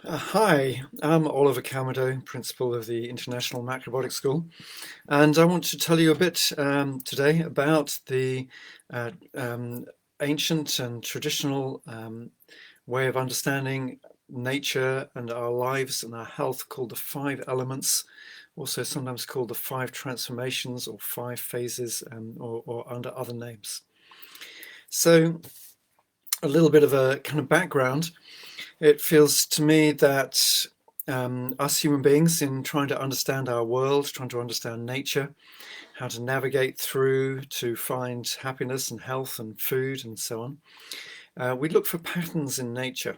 Hi, I'm Oliver Calmado, Principal of the International Macrobiotics School, and I want to tell you a bit today about the uh, um, ancient and traditional way of understanding nature and our lives and our health called the five elements, also sometimes called the five transformations or five phases, or under other names. So, a little bit of a kind of background. It feels to me that us human beings, in trying to understand our world, trying to understand nature, how to navigate through to find happiness and health and food and so on, we look for patterns in nature.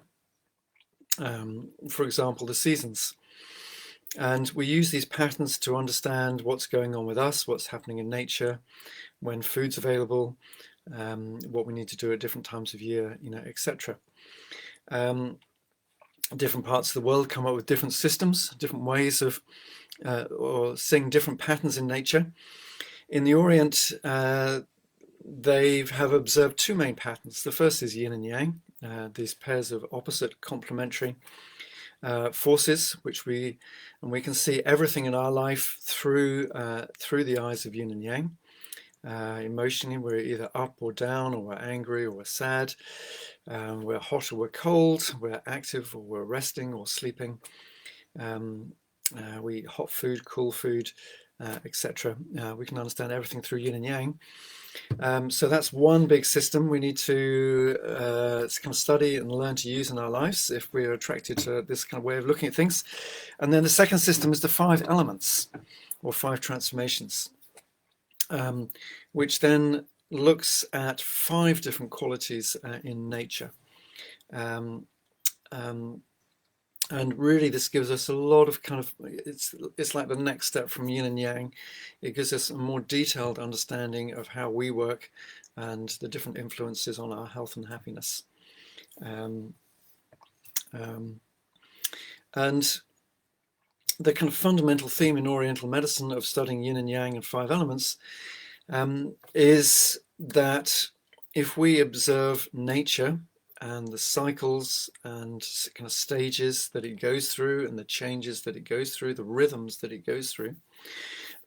For example, the seasons. And we use these patterns to understand what's going on with us, what's happening in nature, when food's available, what we need to do at different times of year, etc. Um, Different parts of the world come up with different systems, different ways of or seeing different patterns in nature. In the Orient, they have observed two main patterns. The first is yin and yang, these pairs of opposite complementary forces, we can see everything in our life through the eyes of yin and yang. Emotionally, we're either up or down, or we're angry or we're sad. We're hot or we're cold. We're active or we're resting or sleeping. Um, we eat hot food, cool food, etc. We can understand everything through yin and yang. So that's one big system we need to kind of study and learn to use in our lives if we're attracted to this kind of way of looking at things. And then the second system is the five elements or five transformations, which then looks at five different qualities in nature. Um, um, and really, this gives us a lot of it's like the next step from yin and yang. It gives us a more detailed understanding of how we work and the different influences on our health and happiness. Um, um, and the kind of fundamental theme in Oriental medicine of studying yin and yang and five elements is that if we observe nature and the cycles and kind of stages that it goes through and the changes that it goes through, the rhythms that it goes through,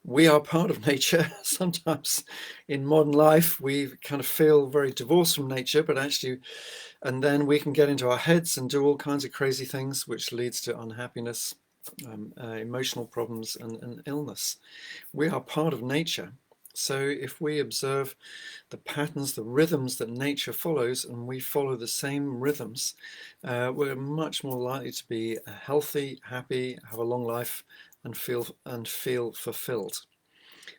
we are part of nature. Sometimes in modern life, we kind of feel very divorced from nature, but actually, and then we can get into our heads and do all kinds of crazy things, which leads to unhappiness, emotional problems, and illness. We are part of nature. So if we observe the patterns, the rhythms that nature follows, and we follow the same rhythms, we're much more likely to be healthy, happy, have a long life, and feel fulfilled.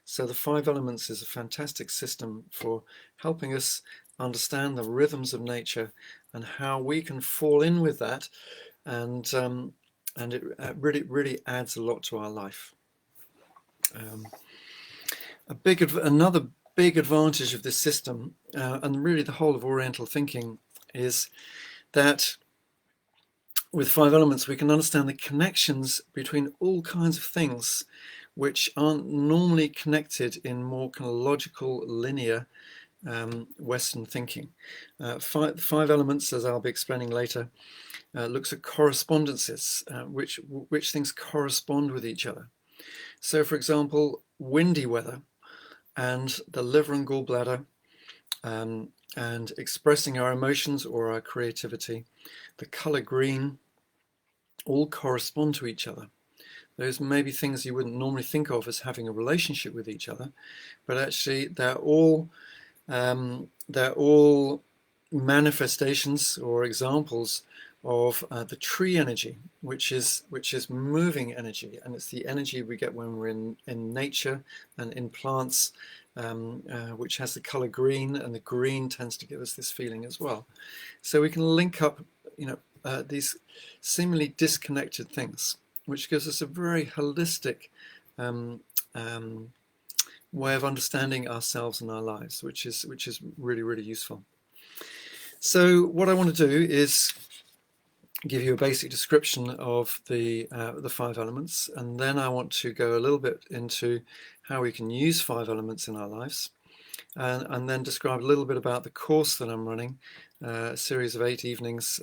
So the five elements is a fantastic system for helping us understand the rhythms of nature and how we can fall in with that, and it really adds a lot to our life. Um, Another big advantage of this system, and really the whole of Oriental thinking, is that with five elements we can understand the connections between all kinds of things which aren't normally connected in more kind of logical, linear Western thinking. Five elements, as I'll be explaining later, looks at correspondences, which things correspond with each other. So, for example, windy weather and the liver and gallbladder, and expressing our emotions or our creativity, the color green, all correspond to each other. Those may be things you wouldn't normally think of as having a relationship with each other, but actually they're all manifestations or examples of the tree energy, which is moving energy, and it's the energy we get when we're in nature and in plants, which has the color green, and the green tends to give us this feeling as well. So we can link up, these seemingly disconnected things, which gives us a very holistic um, um, way of understanding ourselves and our lives, which is really useful. So what I want to do is give you a basic description of the five elements, and then I want to go a little bit into how we can use five elements in our lives, and then describe a little bit about the course that I'm running, a series of 8 evenings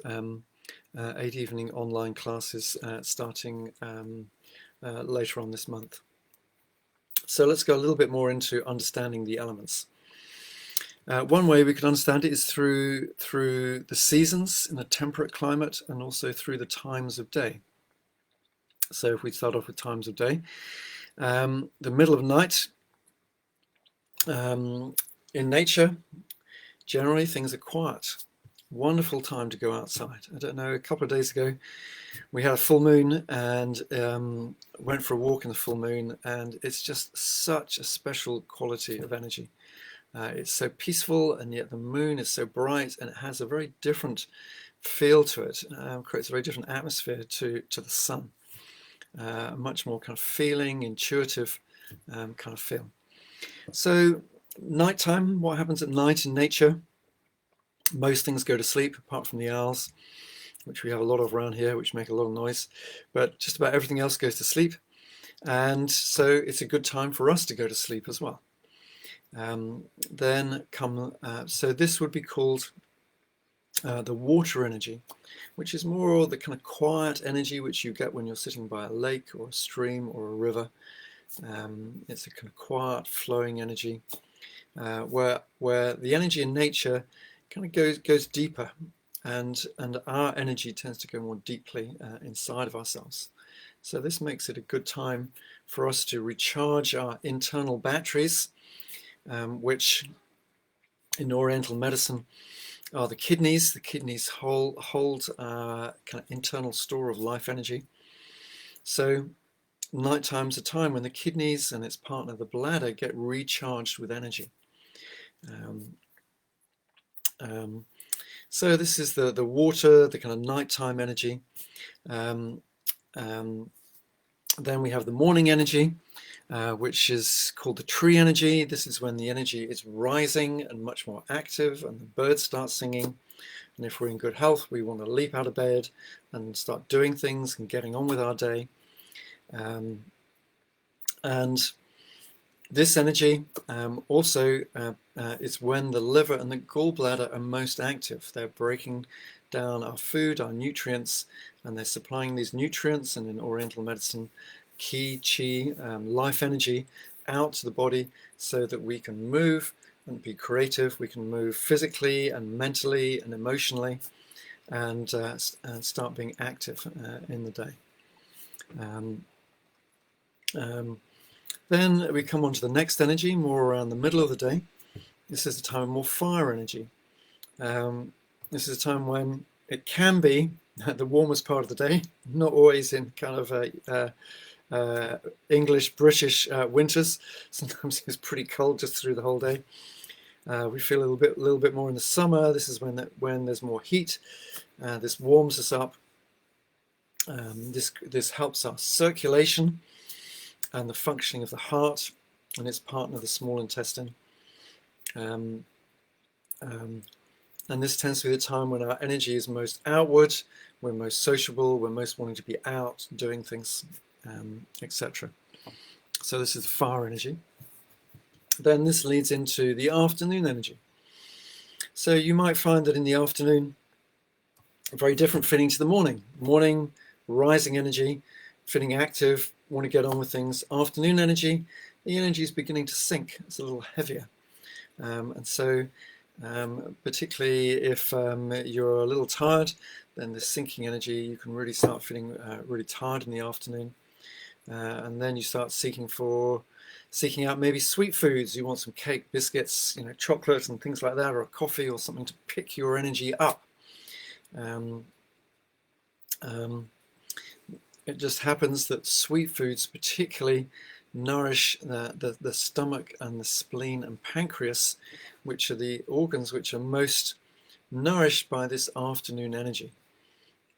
8 evening online classes starting later on this month. So let's go a little bit more into understanding the elements. One way we can understand it is through the seasons in a temperate climate, and also through the times of day. So if we start off with times of day, the middle of night, in nature, generally things are quiet. Wonderful time to go outside. I don't know, a couple of days ago we had a full moon, and went for a walk in the full moon, and it's just such a special quality of energy. It's so peaceful, and yet the moon is so bright, and it has a very different feel to it. Creates a very different atmosphere to the sun. Much more kind of feeling, intuitive kind of feel. So nighttime, what happens at night in nature? Most things go to sleep, apart from the owls, which we have a lot of around here, which make a lot of noise. But just about everything else goes to sleep. And so it's a good time for us to go to sleep as well. So this would be called the water energy, which is more the kind of quiet energy which you get when you're sitting by a lake or a stream or a river. It's a kind of quiet, flowing energy, where the energy in nature kind of goes deeper, and our energy tends to go more deeply inside of ourselves. So this makes it a good time for us to recharge our internal batteries, which in Oriental medicine are the kidneys. The kidneys hold kind of internal store of life energy. So nighttime's a time when the kidneys and its partner, the bladder, get recharged with energy. So this is the water, the kind of nighttime energy. Then we have the morning energy, which is called the tree energy. This is when the energy is rising and much more active, and the birds start singing. And if we're in good health, we want to leap out of bed and start doing things and getting on with our day. And this energy also is when the liver and the gallbladder are most active. They're breaking down our food, our nutrients, and they're supplying these nutrients, and in Oriental medicine, ki, chi, life energy, out to the body so that we can move and be creative. We can move physically and mentally and emotionally, and start being active in the day. Then we come on to the next energy, more around the middle of the day. This is a time of more fire energy. This is a time when it can be the warmest part of the day, not always in kind of English, British winters. Sometimes it's pretty cold just through the whole day. We feel a little bit more in the summer. This is when there's more heat. This warms us up. This helps our circulation and the functioning of the heart and its partner, the small intestine. And this tends to be the time when our energy is most outward, we're most sociable, we're most wanting to be out, doing things, etc. So this is the fire energy. Then this leads into the afternoon energy. So you might find that in the afternoon, a very different feeling to the morning. Morning, rising energy, feeling active, want to get on with things. Afternoon energy, the energy is beginning to sink. It's a little heavier. And so particularly if you're a little tired, then this sinking energy, you can really start feeling really tired in the afternoon. And then you start seeking out maybe sweet foods. You want some cake, biscuits, chocolate and things like that, or a coffee or something to pick your energy up. It just happens that sweet foods particularly nourish the stomach and the spleen and pancreas, which are the organs which are most nourished by this afternoon energy.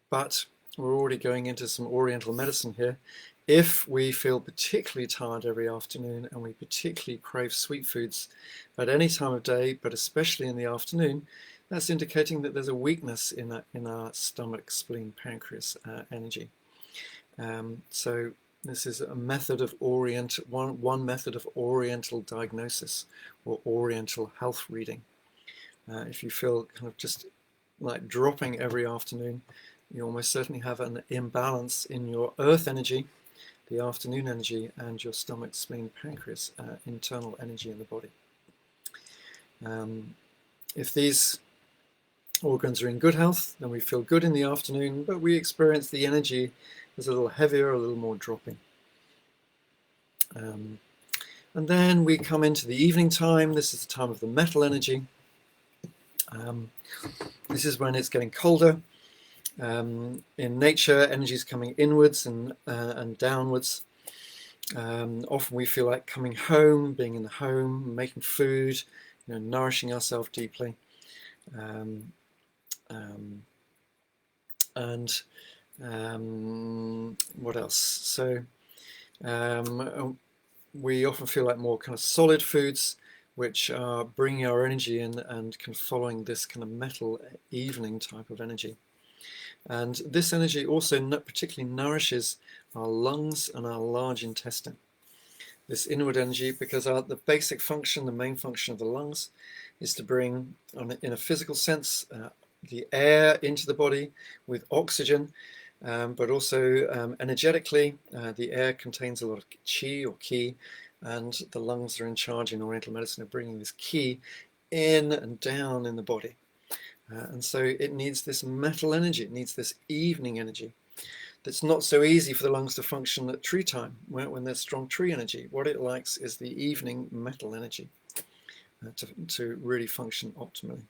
But we're already going into some Oriental medicine here. If we feel particularly tired every afternoon and we particularly crave sweet foods at any time of day, but especially in the afternoon, that's indicating that there's a weakness in our stomach, spleen, pancreas energy. So this is a method of one method of Oriental diagnosis or Oriental health reading. If you feel kind of just like dropping every afternoon, you almost certainly have an imbalance in your earth energy, the afternoon energy, and your stomach, spleen, pancreas, internal energy in the body. If these organs are in good health, then we feel good in the afternoon, but we experience the energy as a little heavier, a little more dropping. And then we come into the evening time. This is the time of the metal energy. This is when it's getting colder. In nature, energy is coming inwards and downwards. Often we feel like coming home, being in the home, making food, nourishing ourselves deeply. What else? So we often feel like more kind of solid foods, which are bringing our energy in and kind of following this kind of metal evening type of energy. And this energy also particularly nourishes our lungs and our large intestine. This inward energy, because the basic function, the main function of the lungs is to bring, in a physical sense, the air into the body with oxygen, but also energetically, the air contains a lot of chi or ki, and the lungs are in charge in Oriental medicine of bringing this ki in and down in the body. And so it needs this metal energy, it needs this evening energy. That's not so easy for the lungs to function at tree time, when there's strong tree energy. What it likes is the evening metal energy to really function optimally.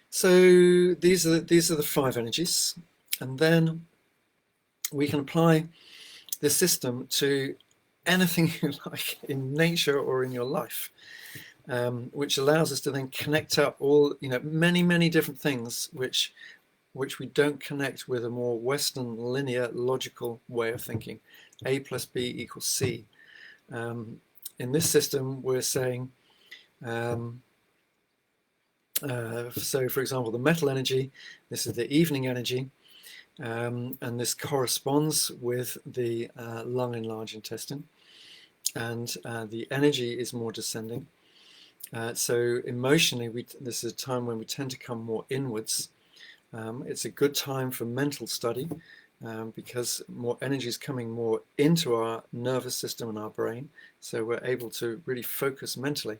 So these are the 5 energies, and then we can apply this system to anything you like in nature or in your life, which allows us to then connect up all, many different things which we don't connect with a more Western linear logical way of thinking. A plus B equals C. In this system, we're saying, so for example, the metal energy, this is the evening energy, and this corresponds with the lung and large intestine, and the energy is more descending. So emotionally, this is a time when we tend to come more inwards. It's a good time for mental study because more energy is coming more into our nervous system and our brain, so we're able to really focus mentally.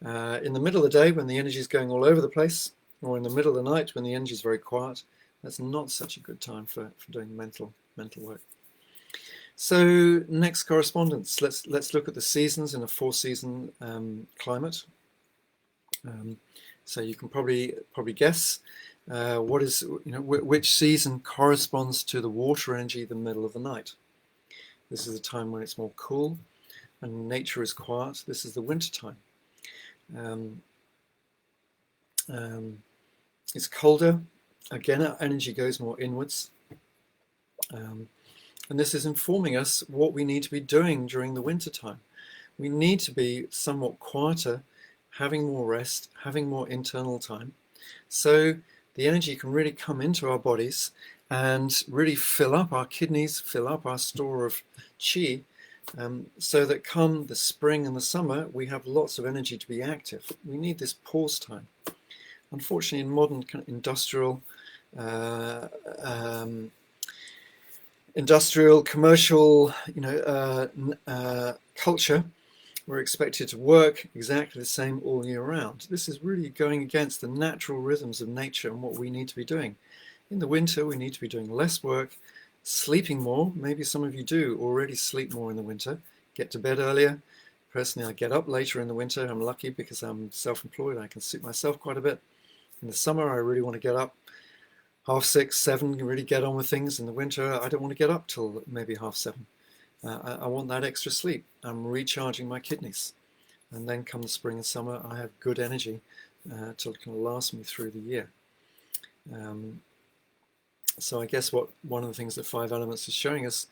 In the middle of the day, when the energy is going all over the place, or in the middle of the night when the energy is very quiet, that's not such a good time for doing mental work. So next correspondence, let's look at the seasons in a 4-season climate. So you can probably guess what is, which season corresponds to the water energy, the middle of the night. This is a time when it's more cool and nature is quiet. This is the winter time. It's colder. Again, our energy goes more inwards. And this is informing us what we need to be doing during the winter time. We need to be somewhat quieter, having more rest, having more internal time, so the energy can really come into our bodies and really fill up our kidneys, fill up our store of chi, so that come the spring and the summer, we have lots of energy to be active. We need this pause time. Unfortunately, in modern kind of industrial, commercial, culture, we're expected to work exactly the same all year round. This is really going against the natural rhythms of nature and what we need to be doing. In the winter, we need to be doing less work, sleeping more. Maybe some of you do already sleep more in the winter, get to bed earlier. Personally, I get up later in the winter. I'm lucky because I'm self-employed. I can suit myself quite a bit. In the summer, I really want to get up 6:30, 7:00, and really get on with things. In the winter, I don't want to get up till maybe 7:30. I want that extra sleep. I'm recharging my kidneys. And then come the spring and summer, I have good energy to kind of last me through the year. So I guess one of the things that 5 elements is showing us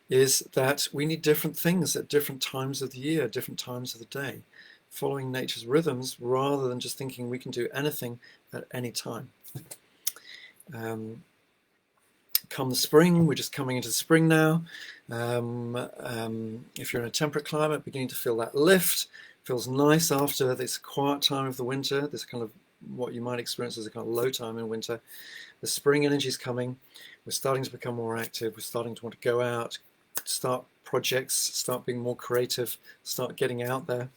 is that we need different things at different times of the year, different times of the day, following nature's rhythms rather than just thinking we can do anything at any time. Come the spring, we're just coming into spring now. If you're in a temperate climate, beginning to feel that lift. Feels nice after this quiet time of the winter, this kind of what you might experience as a kind of low time in winter. The spring energy is coming. We're starting to become more active. We're starting to want to go out, start projects, start being more creative, start getting out there.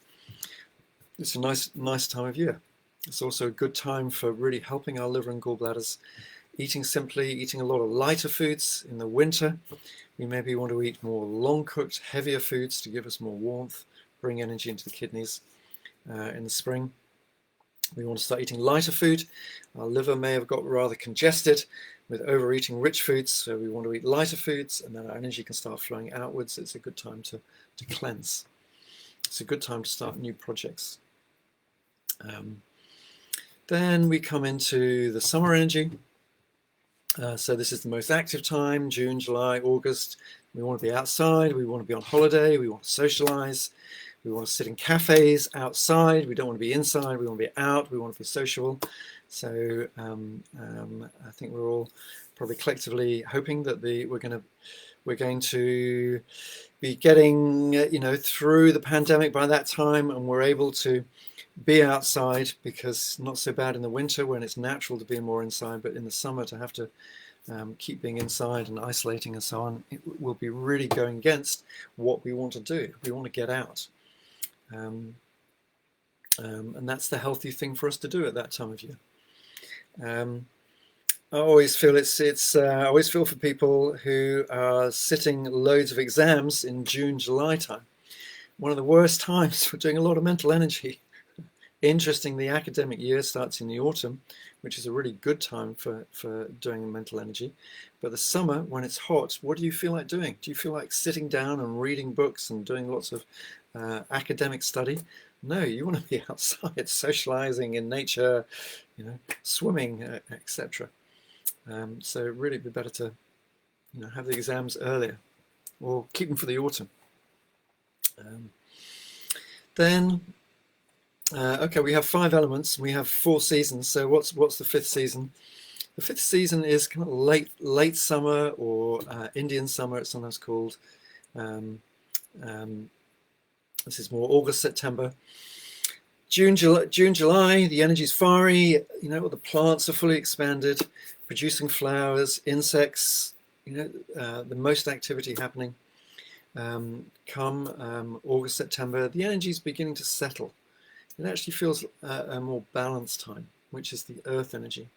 It's a nice time of year. It's also a good time for really helping our liver and gallbladders. Eating simply, eating a lot of lighter foods in the winter. We maybe want to eat more long-cooked, heavier foods to give us more warmth, bring energy into the kidneys. In the spring, we want to start eating lighter food. Our liver may have got rather congested with overeating rich foods, so we want to eat lighter foods, and then our energy can start flowing outwards. It's a good time to cleanse. It's a good time to start new projects. Then we come into the summer energy. So this is the most active time, June, July, August. We want to be outside, we want to be on holiday, we want to socialize, we want to sit in cafes outside, we don't want to be inside, we want to be out, we want to be sociable. So I think we're all probably collectively hoping that we're going to be getting through the pandemic by that time, and we're able to be outside, because not so bad in the winter when it's natural to be more inside, but in the summer to have to keep being inside and isolating and so on, it will be really going against what we want to do. We want to get out. And that's the healthy thing for us to do at that time of year. I always feel I always feel for people who are sitting loads of exams in June, July time. One of the worst times for doing a lot of mental energy. Interestingly, the academic year starts in the autumn, which is a really good time for doing mental energy. But the summer, when it's hot, what do you feel like doing? Do you feel like sitting down and reading books and doing lots of academic study? No, you want to be outside, socializing in nature, swimming, etc. So really, it'd be better to have the exams earlier, or keep them for the autumn. Then. Okay, we have 5 elements. We have 4 seasons. So what's the 5th season? The 5th season is kind of late summer, or Indian summer, it's sometimes called. This is more August, September. June, July, the energy is fiery. The plants are fully expanded, producing flowers, insects. The most activity happening. Come August, September, the energy is beginning to settle. It actually feels a more balanced time, which is the earth energy.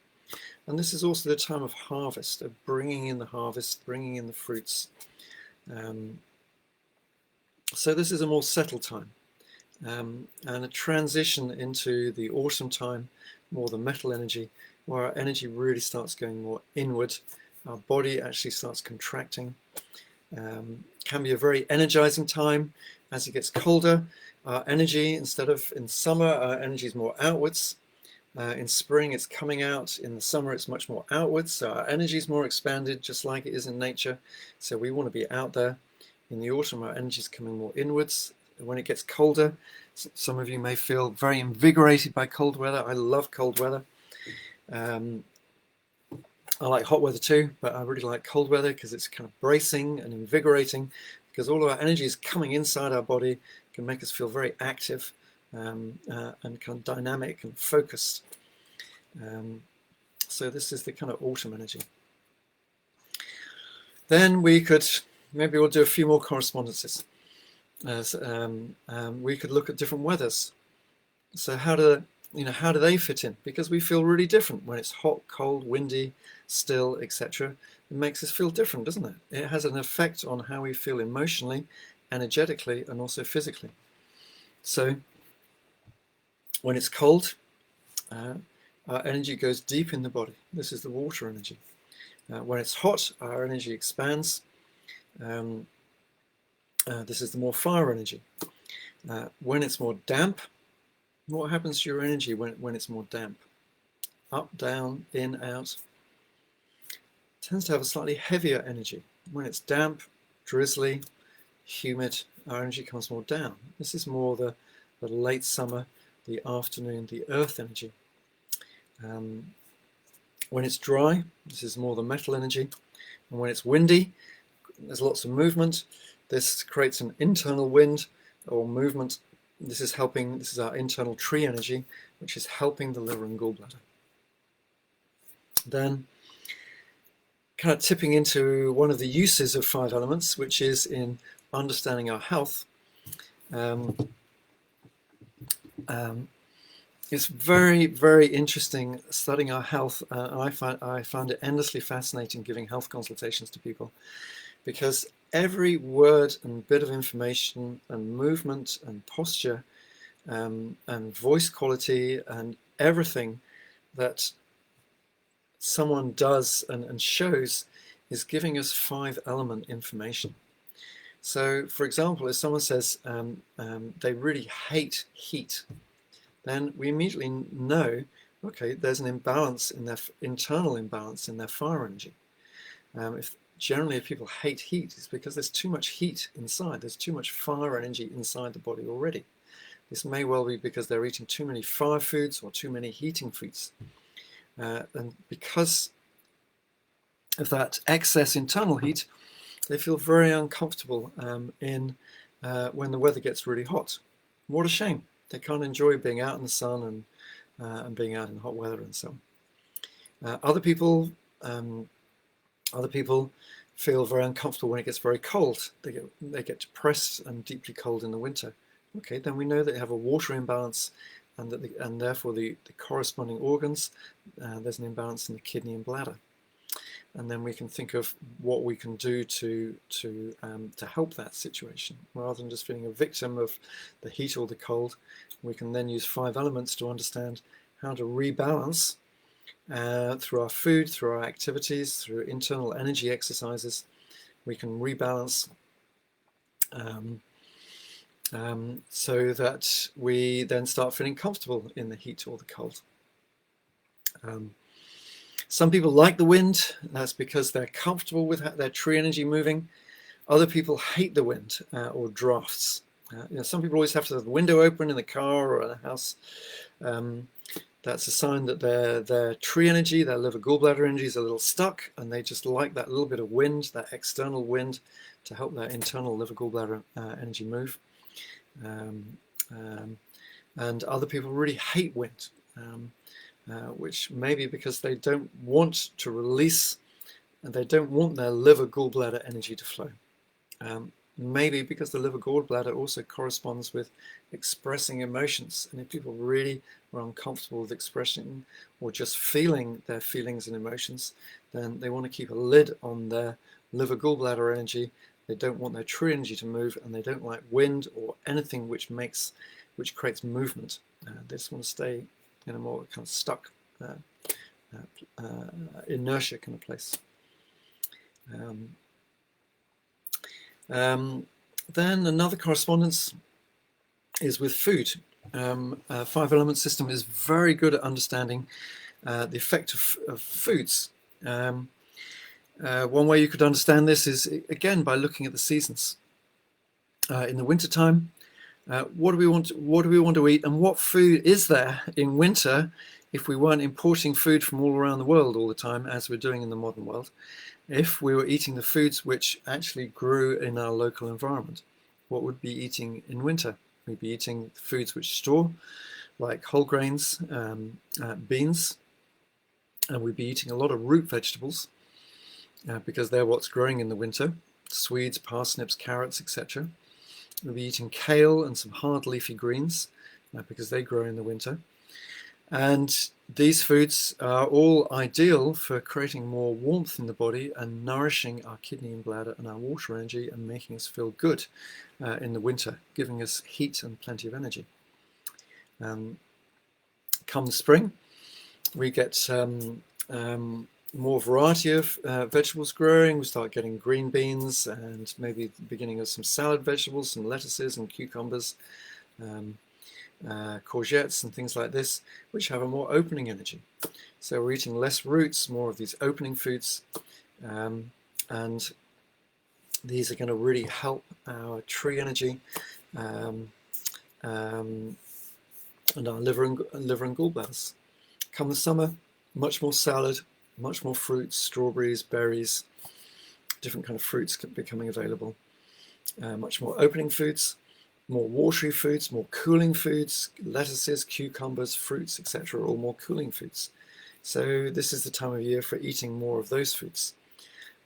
And this is also the time of harvest, of bringing in the harvest, bringing in the fruits. So this is a more settled time. And a transition into the autumn time, more the metal energy, where our energy really starts going more inward. Our body actually starts contracting. Can be a very energizing time. As it gets colder, our energy, instead of in summer, our energy is more outwards. In spring, it's coming out. In the summer, it's much more outwards. So our energy is more expanded, just like it is in nature. So we want to be out there. In the autumn, our energy is coming more inwards. When it gets colder, some of you may feel very invigorated by cold weather. I love cold weather. I like hot weather too, but I really like cold weather because it's kind of bracing and invigorating, because all of our energy is coming inside our body, can make us feel very active and kind of dynamic and focused. So this is the kind of autumn energy. Then we we'll do a few more correspondences. We could look at different weathers. So how do they fit in? Because we feel really different when it's hot, cold, windy, still, etc. It makes us feel different, doesn't it? It has an effect on how we feel emotionally, energetically, and also physically. So when it's cold, our energy goes deep in the body. This is the water energy. When it's hot, our energy expands. This is the more fire energy. When it's more damp, what happens to your energy when it's more damp? Up, down, in, out. It tends to have a slightly heavier energy. When it's damp, drizzly, humid, our energy comes more down. This is more the late summer, the afternoon, the earth energy. When it's dry, this is more the metal energy. And when it's windy, there's lots of movement. This creates an internal wind or movement. This is our internal tree energy, which is helping the liver and gallbladder. Then kind of tipping into one of the uses of 5 elements, which is in understanding our health. It's very, very interesting studying our health. I found it endlessly fascinating giving health consultations to people, because every word and bit of information and movement and posture and voice quality and everything that someone does and shows is giving us 5 element information. So, for example, if someone says they really hate heat, then we immediately know, okay, there's an imbalance in their internal imbalance in their fire energy. Generally, if people hate heat, it's because there's too much heat inside. There's too much fire energy inside the body already. This may well be because they're eating too many fire foods or too many heating foods. And because of that excess internal heat, they feel very uncomfortable when the weather gets really hot. What a shame. They can't enjoy being out in the sun and being out in hot weather and so on. Other people feel very uncomfortable when it gets very cold. They get depressed and deeply cold in the winter. Okay, then we know that they have a water imbalance, and therefore the corresponding organs, there's an imbalance in the kidney and bladder. And then we can think of what we can do to help that situation. Rather than just feeling a victim of the heat or the cold, we can then use 5 elements to understand how to rebalance through our food, through our activities, through internal energy exercises. We can rebalance so that we then start feeling comfortable in the heat or the cold. Some people like the wind. That's because they're comfortable with their tree energy moving. Other people hate the wind or drafts. Some people always have to have the window open in the car or in the house. That's a sign that their tree energy, their liver gallbladder energy is a little stuck, and they just like that little bit of wind, that external wind, to help their internal liver gallbladder energy move. And other people really hate wind. Which may be because they don't want to release, and they don't want their liver gallbladder energy to flow. Maybe because the liver gallbladder also corresponds with expressing emotions, and if people really are uncomfortable with expressing or just feeling their feelings and emotions, then they want to keep a lid on their liver gallbladder energy. They don't want their true energy to move, and they don't like wind or anything which creates movement. They just want to stay in a more kind of stuck inertia kind of place. Then another correspondence is with food. 5 element system is very good at understanding the effect of foods. One way you could understand this is, again, by looking at the seasons. In the wintertime, what do we want to eat, and what food is there in winter if we weren't importing food from all around the world all the time, as we're doing in the modern world? If we were eating the foods which actually grew in our local environment, what would we be eating in winter? We'd be eating foods which store, like whole grains, beans, and we'd be eating a lot of root vegetables because they're what's growing in the winter: swedes, parsnips, carrots, etc. We'll be eating kale and some hard leafy greens because they grow in the winter. And these foods are all ideal for creating more warmth in the body and nourishing our kidney and bladder and our water energy and making us feel good in the winter, giving us heat and plenty of energy. Come the spring, we get more variety of vegetables growing. We start getting green beans and maybe the beginning of some salad vegetables, some lettuces and cucumbers, courgettes and things like this, which have a more opening energy. So we're eating less roots, more of these opening foods, and these are going to really help our tree energy and our liver and gallbladders. Come the summer, much more salad, much more fruits, strawberries, berries, different kind of fruits becoming available, much more opening foods, more watery foods, more cooling foods, lettuces, cucumbers, fruits, etc., all more cooling foods. So this is the time of year for eating more of those foods.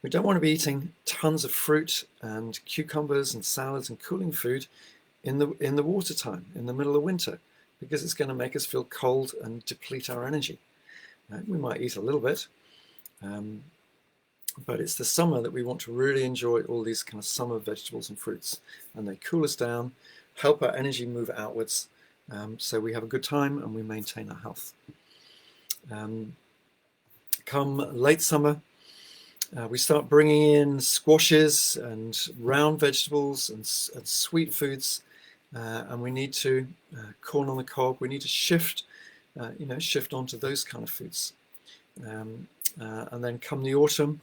We don't want to be eating tons of fruit and cucumbers and salads and cooling food in the water time, in the middle of winter, because it's going to make us feel cold and deplete our energy. We might eat a little bit, but it's the summer that we want to really enjoy all these kind of summer vegetables and fruits, and they cool us down, help our energy move outwards, so we have a good time and we maintain our health. Come late summer, we start bringing in squashes and round vegetables and sweet foods, and we need to corn on the cob. We need to shift onto those kind of foods. And then come the autumn,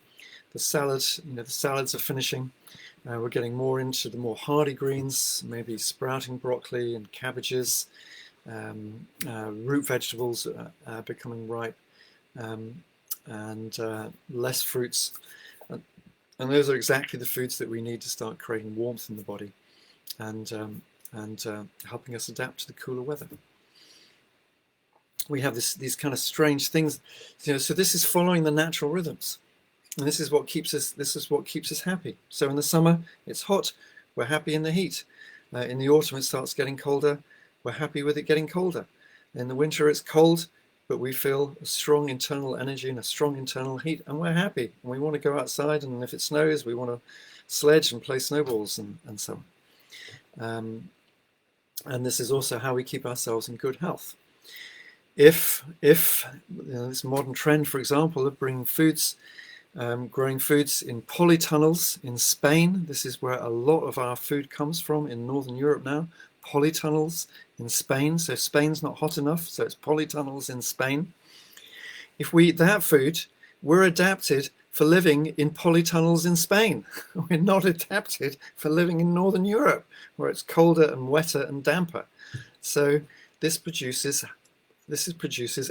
the salads are finishing. We're getting more into the more hardy greens, maybe sprouting broccoli and cabbages. Root vegetables are becoming ripe. And less fruits, and those are exactly the foods that we need to start creating warmth in the body, and helping us adapt to the cooler weather. We have these kind of strange things, so this is following the natural rhythms, and this is what keeps us happy. So in the summer it's hot, we're happy in the heat. In the autumn it starts getting colder, we're happy with it getting colder. In the winter it's cold, but we feel a strong internal energy and a strong internal heat, and we're happy. And we want to go outside, and if it snows, we want to sledge and play snowballs and so on. And this is also how we keep ourselves in good health. If this modern trend, for example, of bringing foods, growing foods in polytunnels in Spain, this is where a lot of our food comes from in Northern Europe now. Polytunnels in Spain, so Spain's not hot enough, so it's polytunnels in Spain. If we eat that food, we're adapted for living in polytunnels in Spain. We're not adapted for living in Northern Europe, where it's colder and wetter and damper. So this produces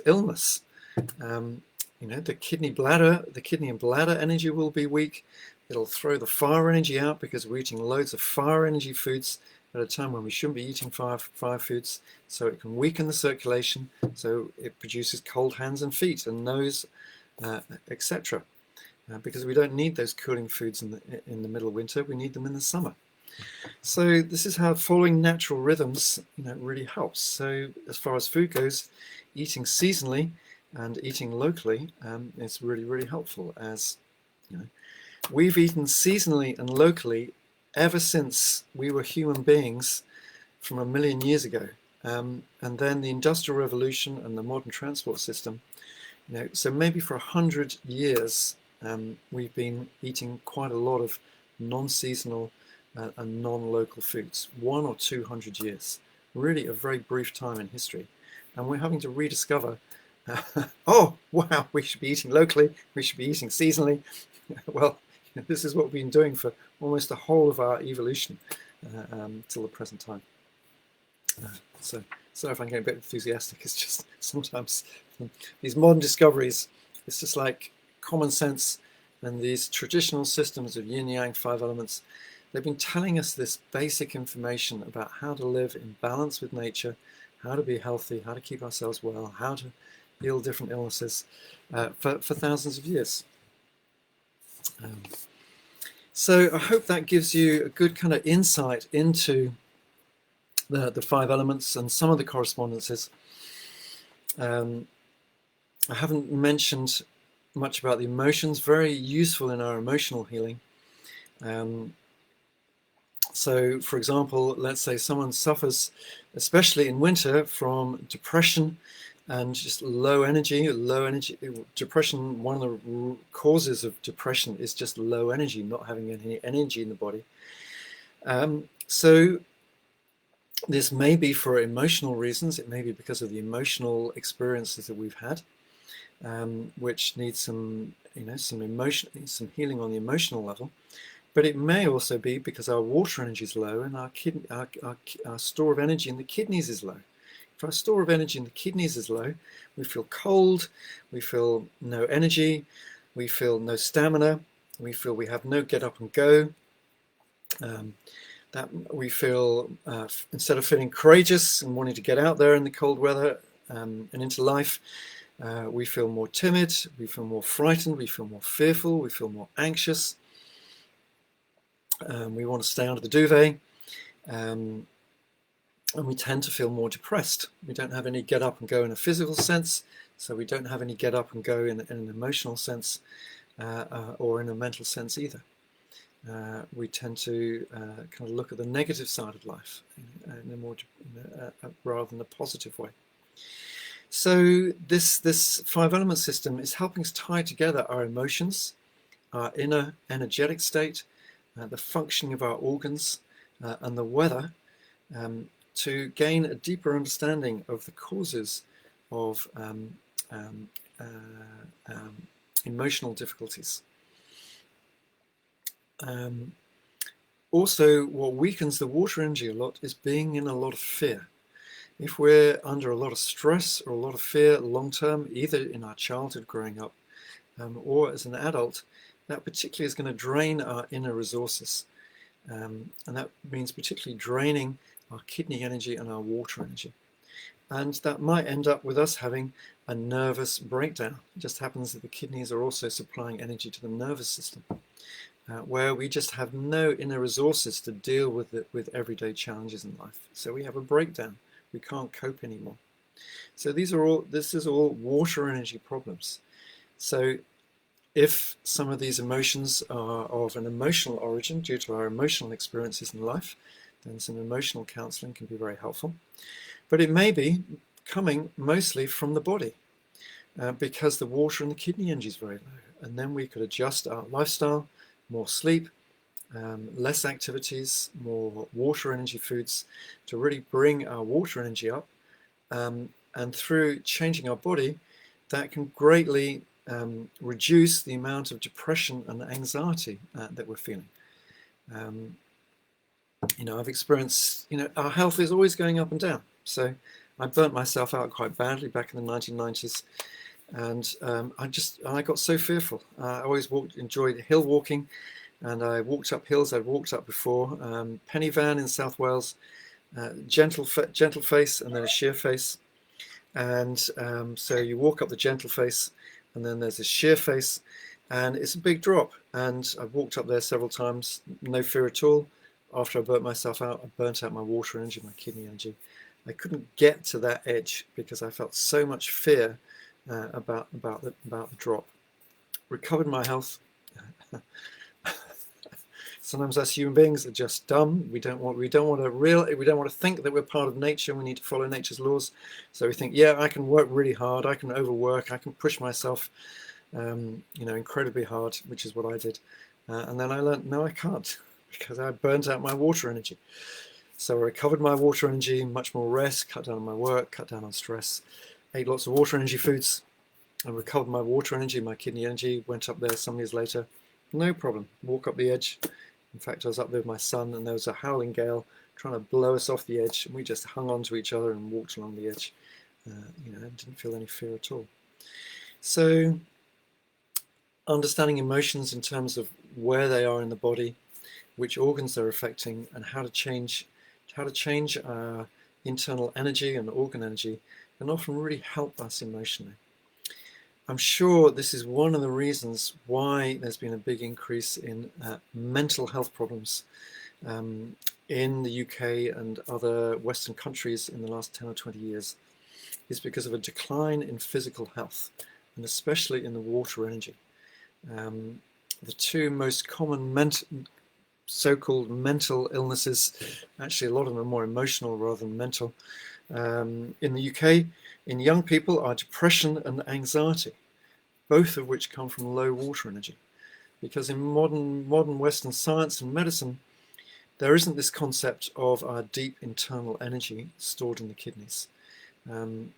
illness. The kidney and bladder energy will be weak. It'll throw the fire energy out because we're eating loads of fire energy foods at a time when we shouldn't be eating fire foods. So it can weaken the circulation, so it produces cold hands and feet and nose, etc. Because we don't need those cooling foods in the middle of winter, we need them in the summer. So this is how following natural rhythms really helps. So as far as food goes, eating seasonally and eating locally is really, really helpful. As we've eaten seasonally and locally ever since we were human beings from 1 million years ago. And then the Industrial Revolution and the modern transport system, so maybe for 100 years we've been eating quite a lot of non-seasonal and non-local foods, 100 or 200 years, really a very brief time in history. And we're having to rediscover, oh wow, we should be eating locally, we should be eating seasonally. Well, this is what we've been doing for almost the whole of our evolution till the present time. So sorry if I'm getting a bit enthusiastic. It's just sometimes these modern discoveries, it's just like common sense, and these traditional systems of yin yang 5 elements, they've been telling us this basic information about how to live in balance with nature, how to be healthy, how to keep ourselves well, how to heal different illnesses for thousands of years. So I hope that gives you a good kind of insight into the 5 elements and some of the correspondences. I haven't mentioned much about the emotions, very useful in our emotional healing. So for example, let's say someone suffers, especially in winter, from depression and just low energy. Depression, one of the causes of depression is just low energy, not having any energy in the body. So this may be for emotional reasons. It may be because of the emotional experiences that we've had, which needs some healing on the emotional level. But it may also be because our water energy is low and our store of energy in the kidneys is low. If our store of energy in the kidneys is low, we feel cold, we feel no energy, we feel no stamina, we feel we have no get up and go. that we feel, instead of feeling courageous and wanting to get out there in the cold weather and into life, we feel more timid, we feel more frightened, we feel more fearful, we feel more anxious. We want to stay under the duvet, and we tend to feel more depressed. We don't have any get up and go in a physical sense, so we don't have any get up and go in an emotional sense or in a mental sense either. We tend to kind of look at the negative side of life in a more rather than a positive way. So this 5-element system is helping us tie together our emotions, our inner energetic state, the functioning of our organs, and the weather, to gain a deeper understanding of the causes of emotional difficulties. Also, what weakens the water energy a lot is being in a lot of fear. If we're under a lot of stress or a lot of fear long term, either in our childhood growing up or as an adult, that particularly is going to drain our inner resources. And that means particularly draining our kidney energy and our water energy. And that might end up with us having a nervous breakdown. It just happens that the kidneys are also supplying energy to the nervous system, where we just have no inner resources to deal with everyday challenges in life. So we have a breakdown. We can't cope anymore. So this is all water energy problems. So if some of these emotions are of an emotional origin due to our emotional experiences in life, then some emotional counseling can be very helpful. But it may be coming mostly from the body because the water and the kidney energy is very low. And then we could adjust our lifestyle, more sleep, less activities, more water energy foods to really bring our water energy up. And through changing our body, that can greatly reduce the amount of depression and anxiety that we're feeling. I've experienced, our health is always going up and down. So I burnt myself out quite badly back in the 1990s. And I got so fearful. I always enjoyed hill walking, and I walked up hills I'd walked up before. Penny Van in South Wales, gentle face and then a sheer face. And so you walk up the gentle face, and then there's a sheer face, and it's a big drop. And I've walked up there several times, no fear at all. After I burnt myself out, I burnt out my water energy, my kidney energy. I couldn't get to that edge because I felt so much fear about the drop. Recovered my health. Sometimes us human beings are just dumb. We don't want to think that we're part of nature. We need to follow nature's laws. So we think, yeah, I can work really hard. I can overwork. I can push myself, incredibly hard, which is what I did. And then I learned, no, I can't, because I burnt out my water energy. So I recovered my water energy, much more rest, cut down on my work, cut down on stress, ate lots of water energy foods. I recovered my water energy, my kidney energy, went up there some years later. No problem. Walk up the edge. In fact, I was up there with my son, and there was a howling gale trying to blow us off the edge, and we just hung on to each other and walked along the edge. Didn't feel any fear at all. So understanding emotions in terms of where they are in the body, which organs they're affecting, and how to change our internal energy and organ energy can often really help us emotionally. I'm sure this is one of the reasons why there's been a big increase in mental health problems in the UK and other Western countries in the last 10 or 20 years, is because of a decline in physical health, and especially in the water energy. The two most common so-called mental illnesses, actually a lot of them are more emotional rather than mental, in the UK, in young people, are depression and anxiety, both of which come from low water energy. Because in modern Western science and medicine, there isn't this concept of our deep internal energy stored in the kidneys. And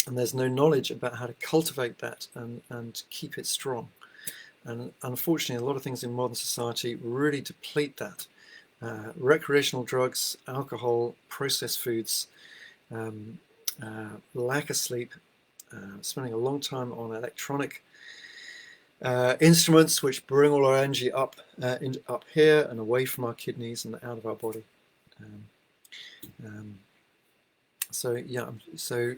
there's no knowledge about how to cultivate that and keep it strong. And unfortunately, a lot of things in modern society really deplete that. Recreational drugs, alcohol, processed foods, lack of sleep, spending a long time on electronic instruments which bring all our energy up up here and away from our kidneys and out of our body. Um, um, so yeah, so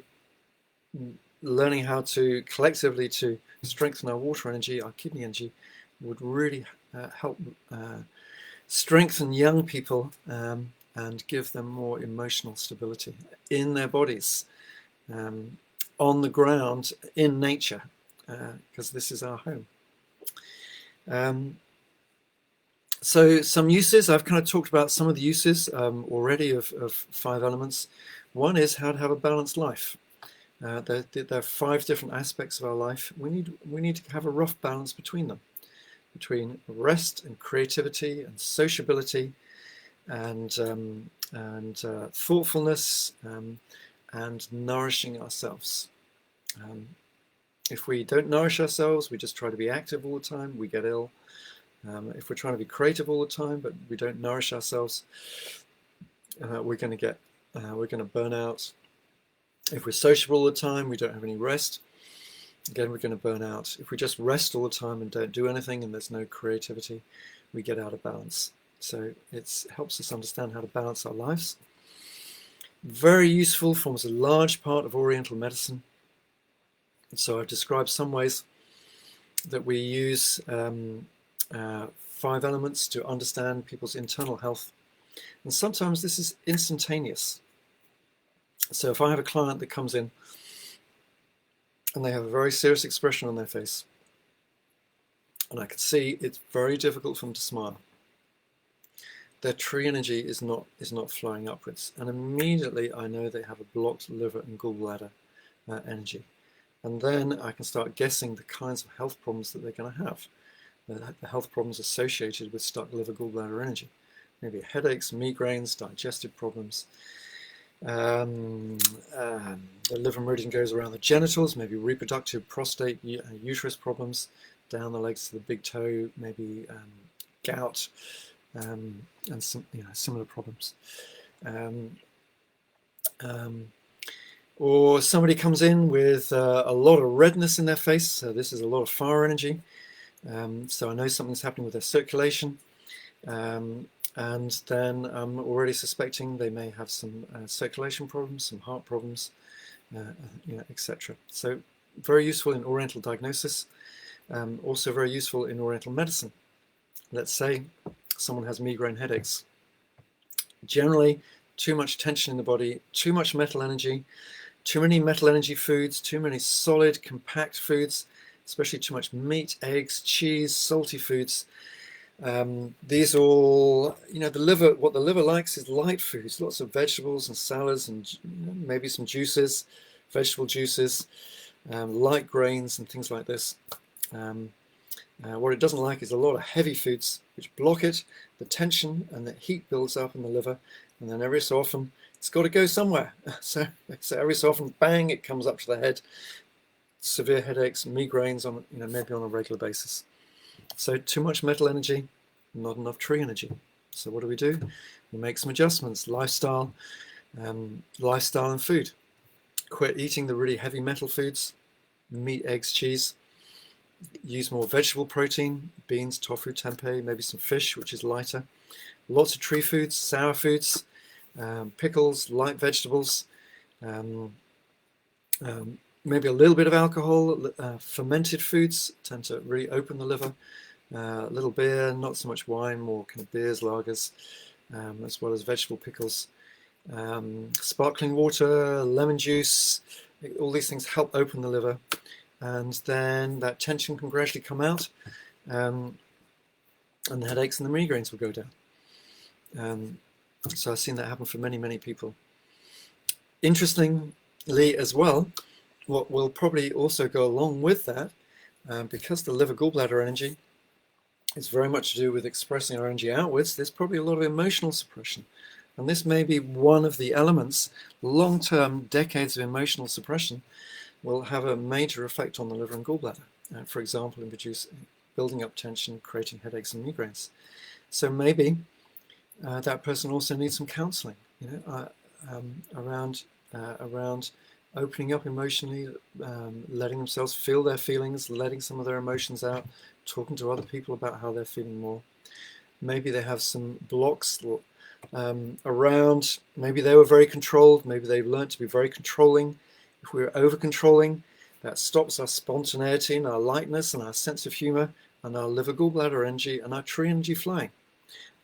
learning how to collectively to strengthen our water energy, our kidney energy, would really help strengthen young people and give them more emotional stability in their bodies, on the ground, in nature, because this is our home. So some uses, I've kind of talked about some of the uses already of 5 elements. One is how to have a balanced life. There are 5 different aspects of our life. We need to have a rough balance between them, between rest and creativity and sociability and thoughtfulness and nourishing ourselves. If we don't nourish ourselves, we just try to be active all the time, we get ill. If we're trying to be creative all the time, but we don't nourish ourselves, we're going to burn out. If we're sociable all the time, we don't have any rest. Again, we're going to burn out. If we just rest all the time and don't do anything, and there's no creativity, we get out of balance. So it helps us understand how to balance our lives. Very useful, forms a large part of Oriental medicine. So I've described some ways that we use 5 elements to understand people's internal health. And sometimes this is instantaneous. So if I have a client that comes in and they have a very serious expression on their face, and I can see it's very difficult for them to smile, their tree energy is not flowing upwards, and immediately I know they have a blocked liver and gallbladder energy. And then I can start guessing the kinds of health problems that they're going to have, the health problems associated with stuck liver gallbladder energy. Maybe headaches, migraines, digestive problems. The liver meridian goes around the genitals, maybe reproductive, prostate, uterus problems, down the legs to the big toe, maybe gout, and some similar problems. Or somebody comes in with a lot of redness in their face, so this is a lot of fire energy. So I know something's happening with their circulation. And then I'm already suspecting they may have some circulation problems, some heart problems, etc. So very useful in Oriental diagnosis, also very useful in Oriental medicine. Let's say someone has migraine headaches. Generally, too much tension in the body, too much metal energy, too many metal energy foods, too many solid, compact foods, especially too much meat, eggs, cheese, salty foods. These all, the liver, what the liver likes is light foods, lots of vegetables and salads and maybe some juices, vegetable juices, light grains and things like this. What it doesn't like is a lot of heavy foods which block it, the tension and the heat builds up in the liver, and then every so often it's got to go somewhere. So every so often, bang, it comes up to the head. Severe headaches, migraines on maybe on a regular basis. So too much metal energy, not enough tree energy. So what do? We make some adjustments, lifestyle and food. Quit eating the really heavy metal foods, meat, eggs, cheese. Use more vegetable protein, beans, tofu, tempeh, maybe some fish, which is lighter. Lots of tree foods, sour foods, pickles, light vegetables, maybe a little bit of alcohol. Fermented foods tend to really open the liver. A little beer, not so much wine, more kind of beers, lagers, as well as vegetable pickles. Sparkling water, lemon juice, all these things help open the liver. And then that tension can gradually come out, and the headaches and the migraines will go down. So I've seen that happen for many, many people. Interestingly as well, what will probably also go along with that, because the liver gallbladder energy is very much to do with expressing our energy outwards, there's probably a lot of emotional suppression. And this may be one of the elements. Long-term, decades of emotional suppression will have a major effect on the liver and gallbladder, for example, in building up tension, creating headaches and migraines. So maybe that person also needs some counseling, around opening up emotionally, letting themselves feel their feelings, letting some of their emotions out, talking to other people about how they're feeling more. Maybe they have some blocks around, maybe they were very controlled, maybe they've learned to be very controlling. If we're over-controlling, that stops our spontaneity and our lightness and our sense of humor and our liver gallbladder energy and our tree energy flowing.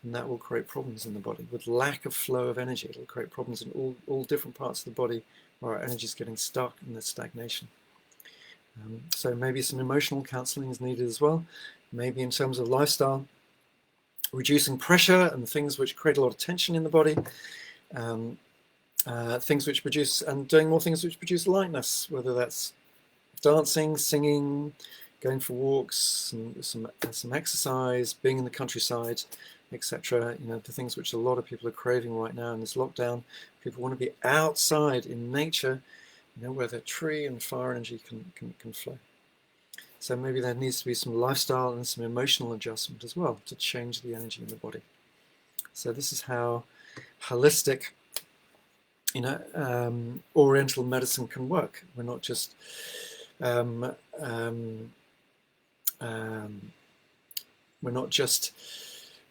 And that will create problems in the body. With lack of flow of energy, it'll create problems in all different parts of the body where our energy is getting stuck in the stagnation. So maybe some emotional counseling is needed as well. Maybe in terms of lifestyle, reducing pressure and things which create a lot of tension in the body, things which produce, and doing more things which produce lightness, whether that's dancing, singing, going for walks, some exercise, being in the countryside, etc. You know, the things which a lot of people are craving right now in this lockdown. People want to be outside in nature, you know, where the tree and fire energy can flow. So maybe there needs to be some lifestyle and some emotional adjustment as well to change the energy in the body. So this is how holistic, you know, Oriental medicine can work. We're not just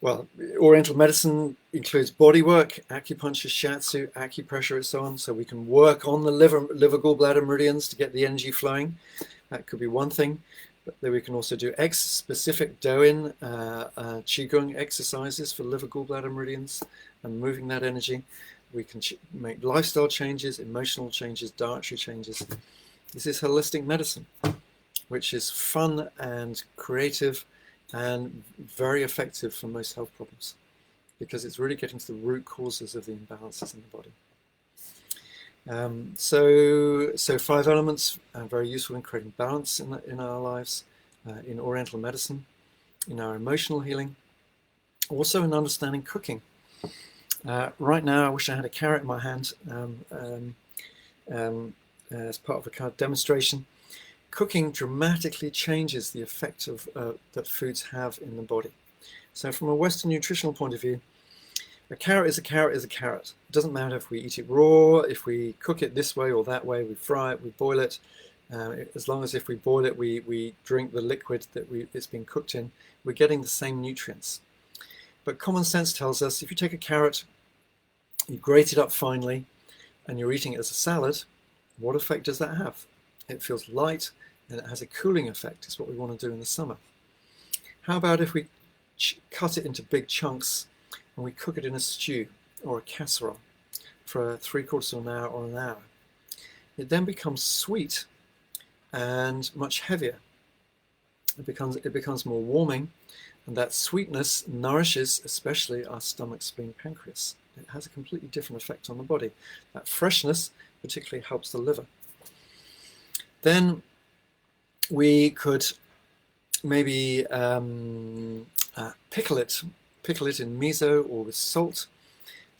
well, Oriental medicine includes body work, acupuncture, shiatsu, acupressure, and so on. So we can work on the liver gallbladder meridians to get the energy flowing. That could be one thing. But then we can also do specific Doin Qigong exercises for liver gallbladder meridians and moving that energy. We can make lifestyle changes, emotional changes, dietary changes. This is holistic medicine, which is fun and creative and very effective for most health problems because it's really getting to the root causes of the imbalances in the body. So 5 elements are very useful in creating balance in our lives, in Oriental medicine, in our emotional healing, also in understanding cooking. Right now, I wish I had a carrot in my hand as part of a kind of demonstration. Cooking dramatically changes the effect that foods have in the body. So from a Western nutritional point of view, a carrot is a carrot is a carrot. It doesn't matter if we eat it raw, if we cook it this way or that way, we fry it, we boil it. As long as if we boil it, we drink the liquid that it's been cooked in, we're getting the same nutrients. But common sense tells us if you take a carrot, you grate it up finely, and you're eating it as a salad, what effect does that have? It feels light and it has a cooling effect. It's what we want to do in the summer. How about if we cut it into big chunks and we cook it in a stew or a casserole for 3/4 of an hour or an hour? It then becomes sweet and much heavier. It becomes more warming, and that sweetness nourishes especially our stomach, spleen, pancreas. It has a completely different effect on the body. That freshness particularly helps the liver. Then we could maybe pickle it in miso or with salt,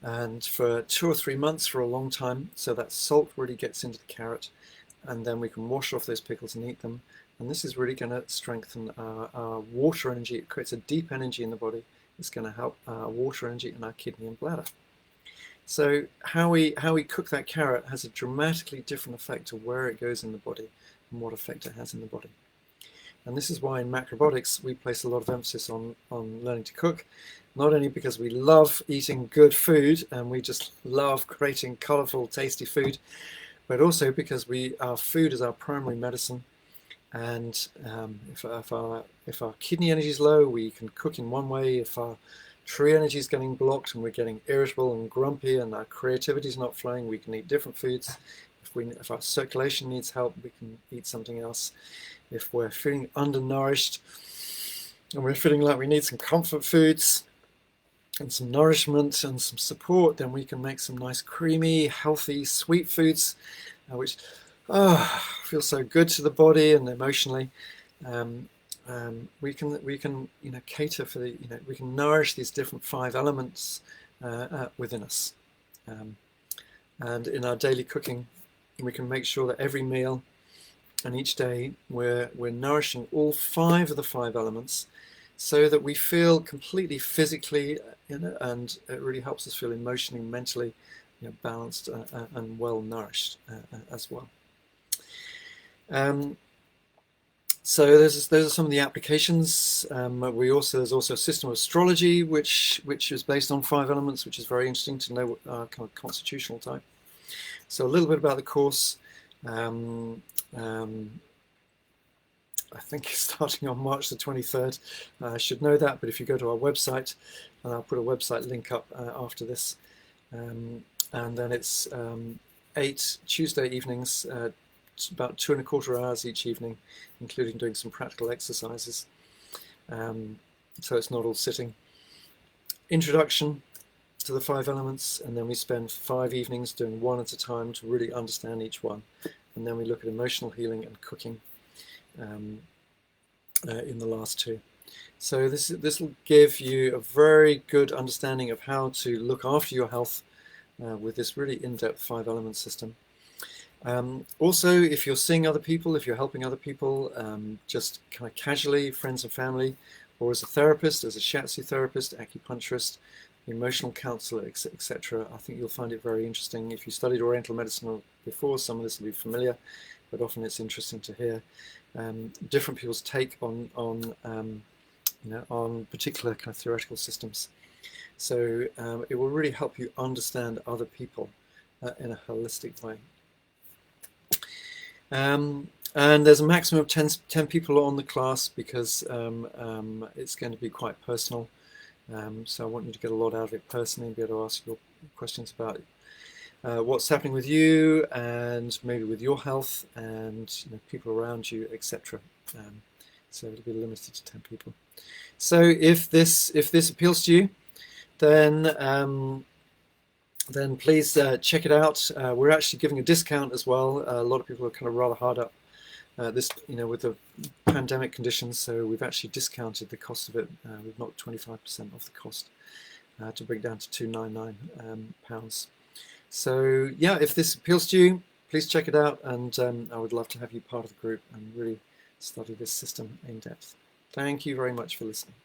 and for 2 or 3 months, for a long time, so that salt really gets into the carrot, and then we can wash off those pickles and eat them. And this is really going to strengthen our water energy. It creates a deep energy in the body. It's going to help our water energy in our kidney and bladder. So how we cook that carrot has a dramatically different effect to where it goes in the body and what effect it has in the body. And this is why in macrobiotics we place a lot of emphasis on learning to cook, not only because we love eating good food and we just love creating colorful, tasty food, but also because our food is our primary medicine. And if our kidney energy is low, we can cook in one way. If our tree energy is getting blocked and we're getting irritable and grumpy and our creativity is not flowing, we can eat different foods. If our circulation needs help, we can eat something else. If we're feeling undernourished and we're feeling like we need some comfort foods and some nourishment and some support, then we can make some nice creamy, healthy, sweet foods, which feel so good to the body and emotionally. We can cater for we can nourish these different 5 elements within us, and in our daily cooking, we can make sure that every meal and each day we're nourishing all 5 of the 5 elements, so that we feel completely physically, and it really helps us feel emotionally, mentally, balanced and well nourished as well. So those are some of the applications. There's also a system of astrology which is based on 5 elements, which is very interesting to know our kind of constitutional type. So a little bit about the course. I think it's starting on March the 23rd. I should know that, but if you go to our website, and I'll put a website link up after this, and then it's 8 Tuesday evenings, about 2¼ hours each evening, including doing some practical exercises. So it's not all sitting. Introduction to the 5 elements, and then we spend 5 evenings doing one at a time to really understand each one. And then we look at emotional healing and cooking in the last 2. So this will give you a very good understanding of how to look after your health with this really in-depth 5 element system. Also, if you're seeing other people, if you're helping other people, just kind of casually, friends and family, or as a therapist, as a shiatsu therapist, acupuncturist, emotional counselor, etc., I think you'll find it very interesting. If you studied Oriental medicine before, some of this will be familiar, but often it's interesting to hear different people's take on particular kind of theoretical systems. So it will really help you understand other people in a holistic way. And there's a maximum of 10 people on the class because it's going to be quite personal. So I want you to get a lot out of it personally and be able to ask your questions about what's happening with you and maybe with your health and people around you, etc. So it'll be limited to 10 people. So if this appeals to you, then please check it out. We're actually giving a discount as well. A lot of people are kind of rather hard up this, with the pandemic conditions. So we've actually discounted the cost of it. We've knocked 25% off the cost to bring it down to £299. So yeah, if this appeals to you, please check it out. And I would love to have you part of the group and really study this system in depth. Thank you very much for listening.